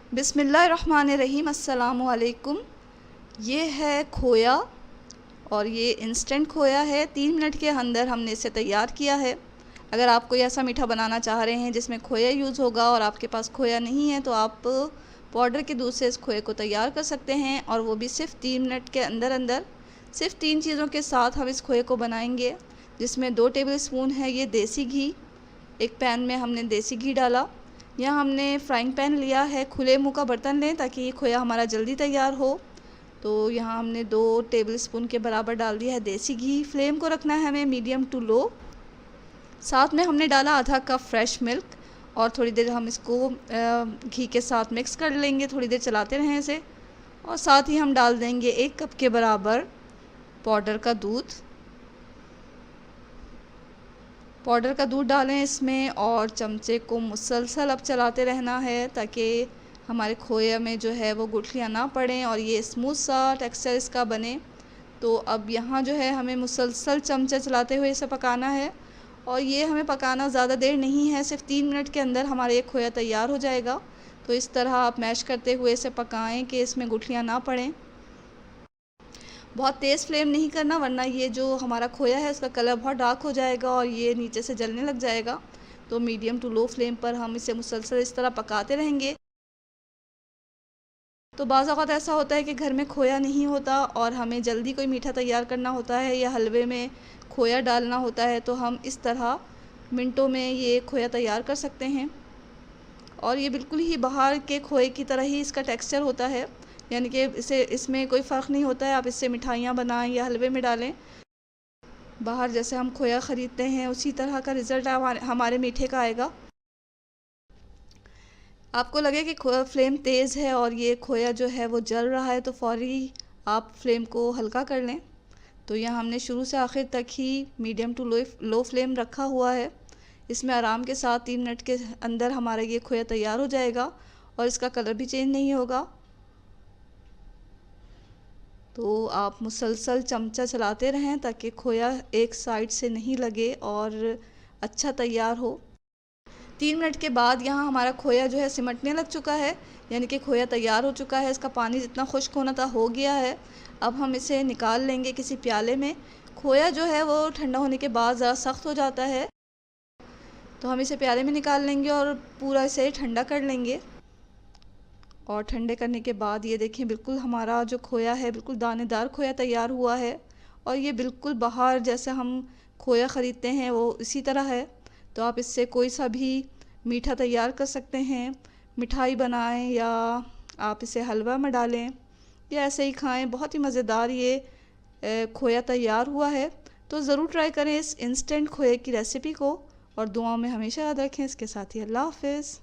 बिस्मिल्लाहिर्रहमानिर्रहीम। अस्सलामुअलैकुम। ये है खोया और ये इंस्टेंट खोया है। 3 मिनट के अंदर हमने इसे तैयार किया है। अगर आप कोई ऐसा मीठा बनाना चाह रहे हैं जिसमें खोया यूज़ होगा और आपके पास खोया नहीं है तो आप पाउडर के दूध से इस खोए को तैयार कर सकते हैं, और वो भी सिर्फ 3 मिनट के अंदर अंदर। सिर्फ 3 चीज़ों के साथ हम इस खोए को बनाएंगे, जिसमें 2 टेबल स्पून है ये देसी घी। एक पैन में हमने देसी घी डाला। यहाँ हमने फ्राइंग पैन लिया है, खुले मुँह का बर्तन लें ताकि ये खोया हमारा जल्दी तैयार हो। तो यहाँ हमने 2 टेबल स्पून के बराबर डाल दिया है देसी घी। फ्लेम को रखना है हमें मीडियम टू लो। साथ में हमने डाला आधा कप फ्रेश मिल्क, और थोड़ी देर हम इसको घी के साथ मिक्स कर लेंगे। थोड़ी देर चलाते रहें इसे, और साथ ही हम डाल देंगे 1 कप के बराबर पाउडर का दूध। पाउडर का दूध डालें इसमें, और चमचे को मुसलसल अब चलाते रहना है ताकि हमारे खोए में जो है वो गुठलियाँ ना पड़ें और ये स्मूथ सा टेक्सचर इसका बने। तो अब यहाँ जो है हमें मुसलसल चमचा चलाते हुए इसे पकाना है, और ये हमें पकाना ज़्यादा देर नहीं है, सिर्फ 3 मिनट के अंदर हमारा ये खोया तैयार हो जाएगा। तो इस तरह आप मैश करते हुए इसे पकाएं कि इसमें गुठलियाँ ना पड़ें। बहुत तेज़ फ्लेम नहीं करना, वरना ये जो हमारा खोया है उसका कलर बहुत डार्क हो जाएगा और ये नीचे से जलने लग जाएगा। तो मीडियम टू लो फ्लेम पर हम इसे मुसलसल इस तरह पकाते रहेंगे। तो बाज़ औक़ात ऐसा होता है कि घर में खोया नहीं होता और हमें जल्दी कोई मीठा तैयार करना होता है या हलवे में खोया डालना होता है, तो हम इस तरह मिनटों में ये खोया तैयार कर सकते हैं। और ये बिल्कुल ही बाहर के खोए की तरह ही इसका टेक्सचर होता है, यानी कि इसमें कोई फ़र्क नहीं होता है। आप इससे मिठाइयाँ बनाएं या हलवे में डालें, बाहर जैसे हम खोया ख़रीदते हैं उसी तरह का रिज़ल्ट हमारे मीठे का आएगा। आपको लगे कि फ्लेम तेज़ है और ये खोया जो है वो जल रहा है, तो फ़ौरी आप फ्लेम को हल्का कर लें। तो यहाँ हमने शुरू से आखिर तक ही मीडियम टू लो फ्लेम रखा हुआ है। इसमें आराम के साथ 3 मिनट के अंदर हमारा ये खोया तैयार हो जाएगा और इसका कलर भी चेंज नहीं होगा। तो आप मुसलसल चमचा चलाते रहें ताकि खोया एक साइड से नहीं लगे और अच्छा तैयार हो। 3 मिनट के बाद यहाँ हमारा खोया जो है सिमटने लग चुका है, यानी कि खोया तैयार हो चुका है। इसका पानी जितना खुश्क होना था हो गया है। अब हम इसे निकाल लेंगे किसी प्याले में। खोया जो है वो ठंडा होने के बाद ज़रा सख्त हो जाता है, तो हम इसे प्याले में निकाल लेंगे और पूरा इसे ठंडा कर लेंगे। और ठंडे करने के बाद ये देखें, बिल्कुल हमारा जो खोया है बिल्कुल दानेदार खोया तैयार हुआ है, और ये बिल्कुल बाहर जैसे हम खोया ख़रीदते हैं वो इसी तरह है। तो आप इससे कोई सा भी मीठा तैयार कर सकते हैं, मिठाई बनाएं या आप इसे हलवा में डालें या ऐसे ही खाएं। बहुत ही मज़ेदार ये खोया तैयार हुआ है। तो ज़रूर ट्राई करें इस इंस्टेंट खोए की रेसिपी को, और दुआओं में हमेशा याद रखें। इसके साथ ही अल्लाह हाफ़िज़।